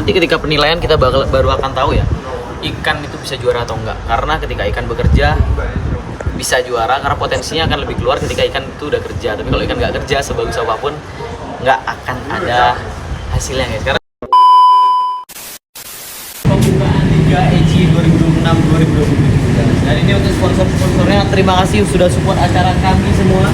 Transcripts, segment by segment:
nanti ketika penilaian kita baru akan tahu ya ikan itu bisa juara atau enggak. Karena ketika ikan bekerja bisa juara karena potensinya akan lebih keluar ketika ikan itu udah kerja. Tapi kalau ikan nggak kerja sebagus apapun nggak akan ada hasilnya guys. Karena pembukaan Liga EC 2026-2027 dan ini untuk sponsor-sponsornya, terima kasih sudah support acara kami semua.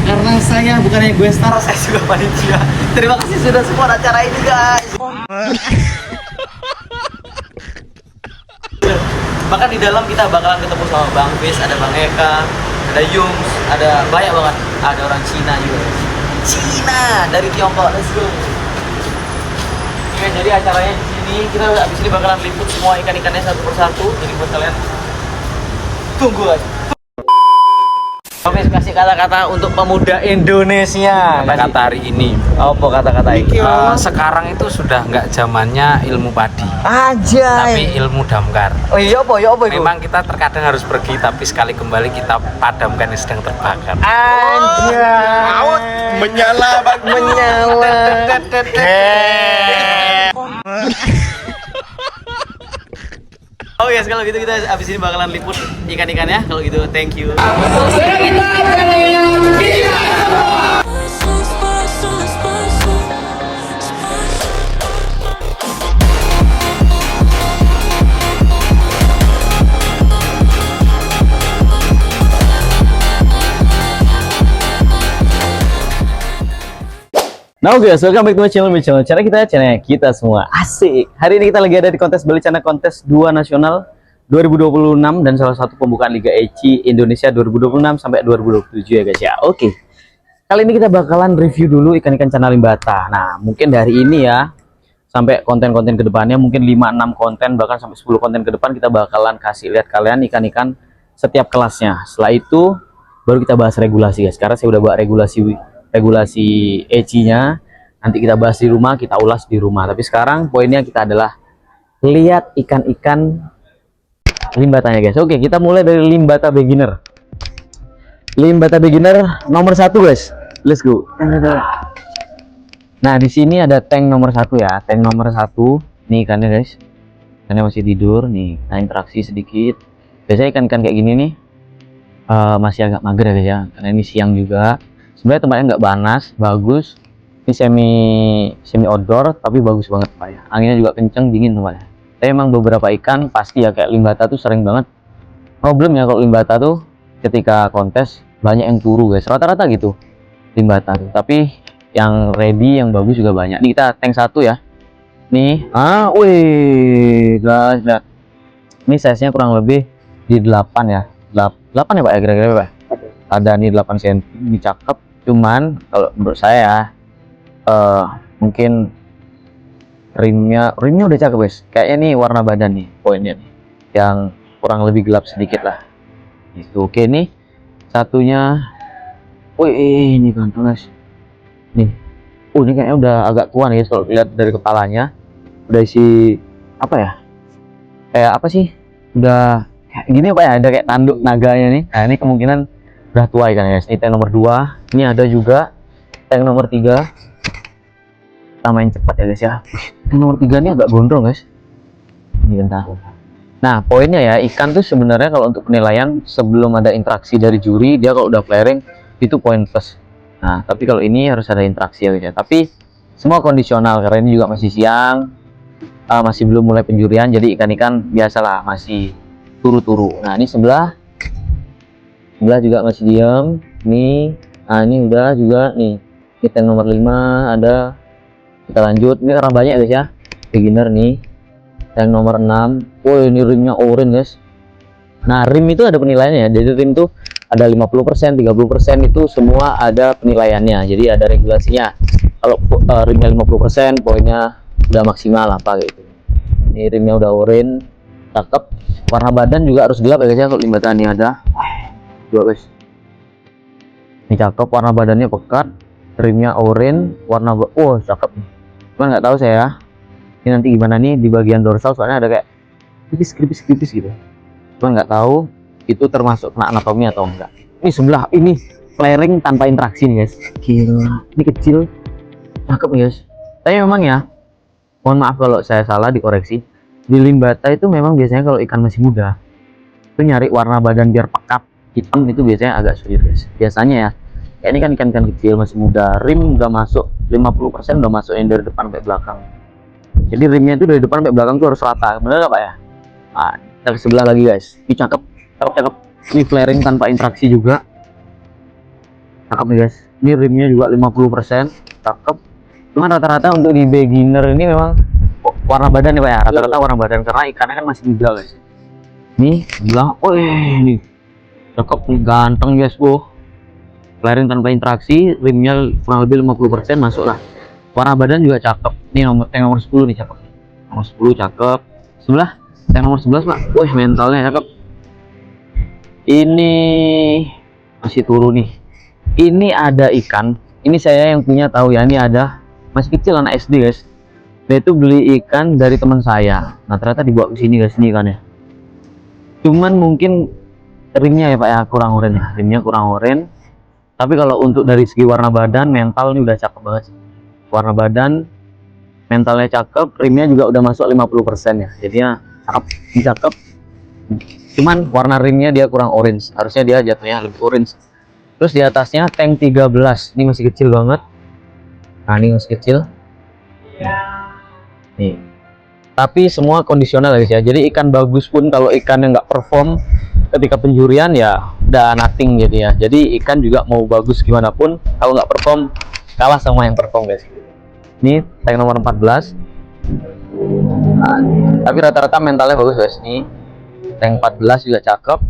Karena saya bukannya gue star, saya juga panitia. Terima kasih sudah support acara ini guys. Bahkan di dalam kita bakalan ketemu sama Bang Fis, ada Bang Eka, ada Yums, ada banyak banget. Ada orang Cina juga. Cina dari Tiongkok, let's go. Oke, jadi acaranya di sini kita abis ini bakalan liput semua ikan-ikannya satu persatu. Jadi buat kalian tunggu aja. Oke, kasih kata-kata untuk pemuda Indonesia. Kata-kata hari ini. Apa kata-kata ini? Sekarang itu sudah nggak zamannya ilmu padi, Aja. tapi ilmu damkar. Oh iya apa itu? Memang kita terkadang harus pergi, tapi sekali kembali kita padamkan yang sedang terbakar. Anjay. Menyala bang, Menyala. Oh yes, kalau gitu kita abis ini bakalan liput ikan-ikannya. Kalau gitu, thank you. Nah guys, welcome back to my channel. Channel kita semua asik. Hari ini kita lagi ada di kontes Belicana Kontes 2 Nasional 2026 dan salah satu pembukaan Liga EC Indonesia 2026 sampai 2027 ya guys ya. Oke. Kali ini kita bakalan review dulu ikan-ikan Cana Limbata. Nah, mungkin dari ini ya sampai konten-konten kedepannya mungkin 5-6 konten bahkan sampai 10 konten ke depan kita bakalan kasih lihat kalian ikan-ikan setiap kelasnya. Setelah itu baru kita bahas regulasi guys. Karena saya udah buat regulasi EC-nya, nanti kita bahas di rumah, kita ulas di rumah. Tapi sekarang poinnya kita adalah lihat ikan-ikan limbatanya guys. Oke, kita mulai dari limbata beginner. Limbata beginner nomor 1 guys, let's go. Nah di sini ada tank nomor 1 ya, tank nomor 1 nih ikannya guys. Ikannya masih tidur nih, nah interaksi sedikit. Biasanya ikan-ikan kayak gini nih masih agak mager ya guys ya, karena ini siang juga. Sebenarnya tempatnya nggak panas, bagus. Ini semi outdoor tapi bagus banget Pak ya. Anginnya juga kenceng, dingin tempatnya. Tapi emang beberapa ikan pasti ya kayak limbata tuh sering banget problemnya kalau limbata tuh ketika kontes banyak yang turu guys. Rata-rata gitu limbata tuh. Tapi yang ready yang bagus juga banyak. Nih kita tank 1 ya. Nih, wih guys, lihat. Ini size-nya kurang lebih di 8 ya. 8 ya Pak ya kira-kira Pak. Ada nih 8 cm, ini cakep. Cuman kalau menurut saya mungkin rimnya udah cakep guys. Kayaknya nih warna badan nih poinnya nih yang kurang lebih gelap sedikit lah. Itu oke nih. Satunya, wih ini ganteng guys. Nih, ini kayaknya udah agak tua nih guys. Kalau lihat dari kepalanya udah isi apa ya? Kayak apa sih? Udah kayak gini apa ya? Ada kayak tanduk naganya nih. Nah ini kemungkinan udah tua ikan guys. Ini tank nomor 2. Ini ada juga tank nomor 3. Kita main cepat ya guys ya. Tank nomor 3 ini agak gondrong guys. Ini entah. Nah poinnya ya, ikan tuh sebenarnya kalau untuk penilaian sebelum ada interaksi dari juri, dia kalau udah flaring itu poin plus. Nah tapi kalau ini harus ada interaksi ya guys ya. Tapi semua kondisional karena ini juga masih siang, masih belum mulai penjurian. Jadi ikan-ikan biasalah masih turu-turu. Nah ini sebelah juga masih diam nih. Nah ini udah juga nih. Kita nomor 5 ada. Kita lanjut. Ini karena banyak guys ya, beginner nih. Yang nomor 6. Oh ini rimnya orange guys. Nah rim itu ada penilaiannya ya. Jadi rim tuh ada 50%, 30% itu semua ada penilaiannya. Jadi ada regulasinya. Kalau rimnya 50% poinnya udah maksimal apa gitu. Ini rimnya udah orange, cakep. Warna badan juga harus gelap ya guys ya. Kalau limbatan ini ada dua guys. Ini cakep, warna badannya pekat, rimnya orange, warna cakep. Cuman nggak tahu saya ini nanti gimana nih di bagian dorsal, soalnya ada kayak kripis gitu. Cuman nggak tahu itu termasuk kena anatomi atau enggak. Ini sebelah ini flaring tanpa interaksi nih guys. Gila, ini kecil, cakep guys. Tapi memang ya Mohon maaf kalau saya salah, dikoreksi. Di limbata itu memang biasanya kalau ikan masih muda itu nyari warna badan biar pekat hitam itu biasanya agak sulit guys. Biasanya ya, kayak ini kan ikan-ikan kecil masih muda, rim udah masuk 50% udah masuk yang dari depan sampai belakang. Jadi rimnya itu dari depan sampai belakang tuh harus rata, bener nggak Pak ya? Nah, kita ke sebelah lagi guys. Ini cakep, cakep. Ini flaring tanpa interaksi juga. Cakep nih guys. Ini rimnya juga 50%, cakep. Cuman rata-rata untuk di beginner ini memang warna badan nih Pak ya, rata-rata warna badan karena ikannya kan masih muda guys. Nih bilang, oh ini cakep nih, ganteng guys. Flaring tanpa interaksi, rimnya kurang lebih 50% masuk lah. Warna badan juga cakep. Nih tank nomor 10 nih cakep. Nomor 10 cakep. Sebelah tank nomor 11 Pak. Wih, mentalnya cakep. Ini masih turun nih. Ini ada ikan. Ini saya yang punya tahu ya. Ini ada masih kecil anak SD guys. Dia itu beli ikan dari teman saya. Nah ternyata dibawa ke sini guys, ini ikannya. Cuman mungkin rimnya ya Pak ya kurang oren ya. Rimnya kurang oren. Tapi kalau untuk dari segi warna badan, mental ini udah cakep banget sih. Warna badan, mentalnya cakep, rimnya juga udah masuk 50% ya. Jadinya cakep, ini cakep. Cuman warna rimnya dia kurang orange. Harusnya dia jatuhnya lebih orange. Terus di atasnya tank 13. Ini masih kecil banget. Nah, ini masih kecil. Nih. Tapi semua kondisional guys ya. Jadi ikan bagus pun kalau ikannya nggak perform ketika penjurian ya udah nothing gitu ya. Jadi ikan juga mau bagus gimana pun kalau nggak perform kalah sama yang perform guys. Ini tank nomor 14. Nah, tapi rata-rata mentalnya bagus guys. Nih tank 14 juga cakep.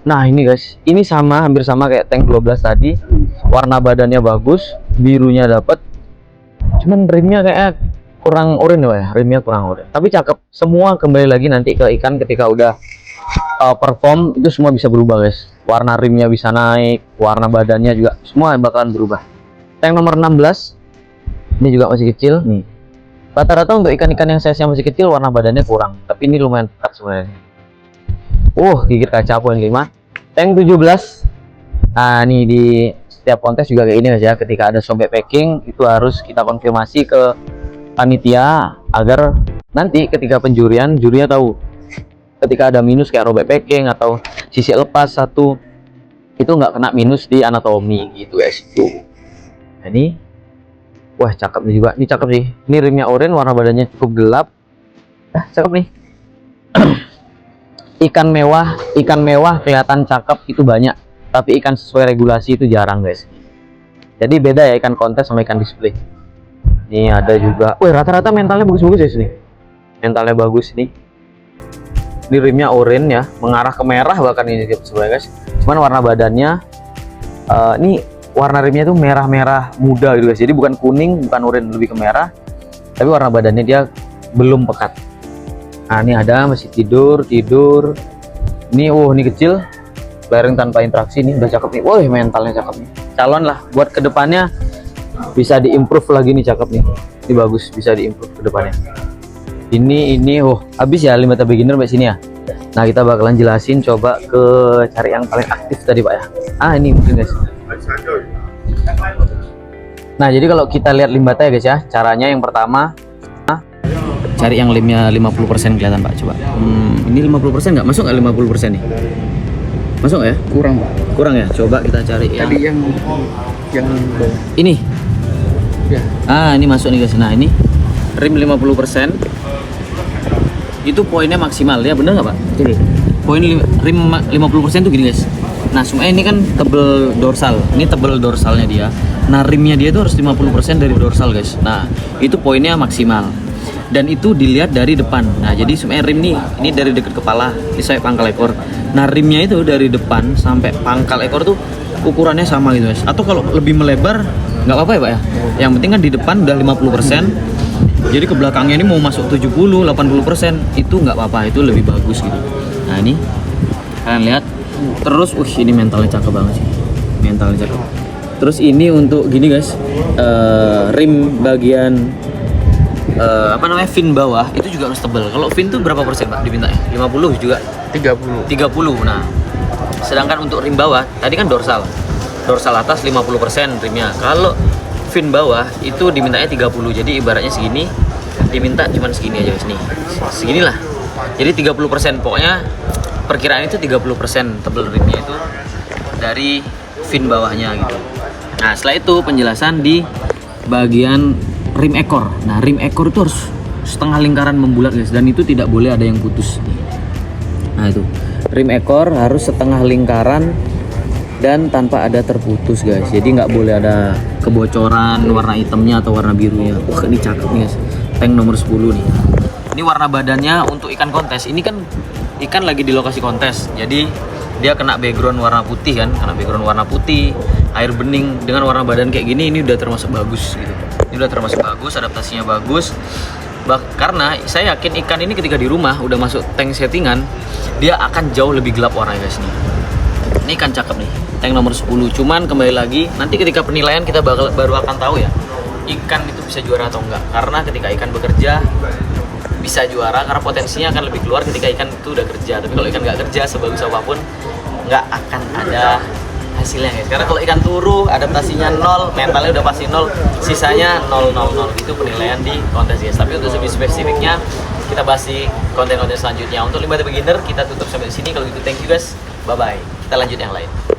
Nah ini guys, ini sama, hampir sama kayak tank 12 tadi. Warna badannya bagus, birunya dapat. Cuman rimnya kayak kurang oranye ya, rimnya kurang oranye. Tapi cakep. Semua kembali lagi nanti ke ikan ketika udah perform itu semua bisa berubah guys. Warna rimnya bisa naik, warna badannya juga semua bakalan berubah. Tank nomor 16. Ini juga masih kecil nih. Rata-rata untuk ikan-ikan yang size masih kecil warna badannya kurang, tapi ini lumayan pekat sebenarnya. Gigit kaca poin 5. Tank 17. Nah nih di setiap kontes juga kayak ini guys ya, ketika ada sobek packing itu harus kita konfirmasi ke panitia agar nanti ketika penjurian jurinya tahu ketika ada minus kayak robek packing atau sisi lepas satu itu nggak kena minus di anatomi gitu guys. Nah, ini wah cakep nih juga, ini cakep sih. Ini rimnya oranye, warna badannya cukup gelap. Cakep nih. Ikan mewah kelihatan cakep itu banyak, tapi ikan sesuai regulasi itu jarang guys. Jadi beda ya ikan kontes sama ikan display. Ini ada juga, rata-rata mentalnya bagus-bagus guys nih. Mentalnya bagus nih. Ini rimnya oranye ya, mengarah ke merah bahkan ini sebenarnya guys. Cuman warna badannya, ini warna rimnya tuh merah-merah muda gitu guys. Jadi bukan kuning, bukan oranye, lebih ke merah. Tapi warna badannya dia belum pekat. Nah ini ada masih tidur. Ini ini kecil, flaring tanpa interaksi, ini udah cakep nih. Mentalnya cakep nih. Calon lah buat kedepannya bisa diimprove lagi nih, cakep nih. Ini bagus, bisa diimprove kedepannya. Ini habis ya limbata beginner sampai sini ya. Nah kita bakalan jelasin, coba ke cari yang paling aktif tadi Pak ya. Ini mungkin guys. Nah jadi kalau kita lihat limbata ya guys ya, caranya yang pertama cari yang limnya 50% kelihatan Pak, coba. Ini 50% nggak masuk, nggak 50% nih? Masuk ya? Kurang Pak. Kurang ya? Coba kita cari Tadi yang bawah. ini. Ya. Ini masuk nih guys. Nah ini rim 50%. Itu poinnya maksimal ya, bener nggak Pak? Betul. Poin rim 50% tuh gini guys. Nah semuanya ini kan tebel dorsal. Ini tebel dorsalnya dia. Nah rimnya dia tuh harus 50% dari dorsal guys. Nah itu poinnya maksimal. Dan itu dilihat dari depan. Nah jadi sebenarnya rim nih, ini dari dekat kepala ini sampai pangkal ekor. Nah rimnya itu dari depan sampai pangkal ekor tuh ukurannya sama gitu guys. Atau kalau lebih melebar nggak apa-apa ya Pak ya. Yang penting kan di depan udah 50%. Jadi ke belakangnya ini mau masuk 70, 80% itu nggak apa-apa, itu lebih bagus gitu. Nah ini kalian lihat. Terus ini mentalnya cakep banget sih. Mentalnya cakep. Terus ini untuk gini guys, rim bagian fin bawah itu juga harus tebal. Kalau fin tuh berapa persen Pak dimintanya? 50 juga? 30. Nah sedangkan untuk rim bawah tadi kan dorsal atas 50% rimnya. Kalau fin bawah itu dimintanya 30. Jadi ibaratnya segini diminta cuman segini aja guys nih, seginilah. Jadi 30%, pokoknya perkiraan itu 30% tebel rimnya itu dari fin bawahnya gitu. Nah setelah itu penjelasan di bagian rim ekor. Nah rim ekor itu harus setengah lingkaran membulat guys, dan itu tidak boleh ada yang putus. Nah itu rim ekor harus setengah lingkaran dan tanpa ada terputus guys. Jadi nggak boleh ada kebocoran warna hitamnya atau warna birunya. Wah ini cakep nih guys, tank nomor 10 nih. Ini warna badannya untuk ikan kontes. Ini kan ikan lagi di lokasi kontes, jadi dia kena background warna putih kan, kena background warna putih, air bening dengan warna badan kayak gini, ini udah termasuk bagus gitu. Ini udah termasuk bagus, adaptasinya bagus. Karena saya yakin ikan ini ketika di rumah udah masuk tank settingan, dia akan jauh lebih gelap warnanya guys nih. Ini ikan cakep nih, tank nomor 10. Cuman kembali lagi, nanti ketika penilaian kita baru akan tahu ya, ikan itu bisa juara atau enggak. Karena ketika ikan bekerja bisa juara, karena potensinya akan lebih keluar ketika ikan itu udah kerja. Tapi kalau ikan nggak kerja, sebagus apapun nggak akan ada hasilnya guys. Karena kalau ikan turu, adaptasinya 0, mentalnya udah pasti 0, sisanya 0, 0, 0. Itu penilaian di kontes guys. Tapi untuk lebih spesifiknya kita bahas di konten-konten selanjutnya. Untuk Limbah The Beginner kita tutup sampai di sini. Kalau gitu thank you guys, bye bye. Kita lanjut yang lain.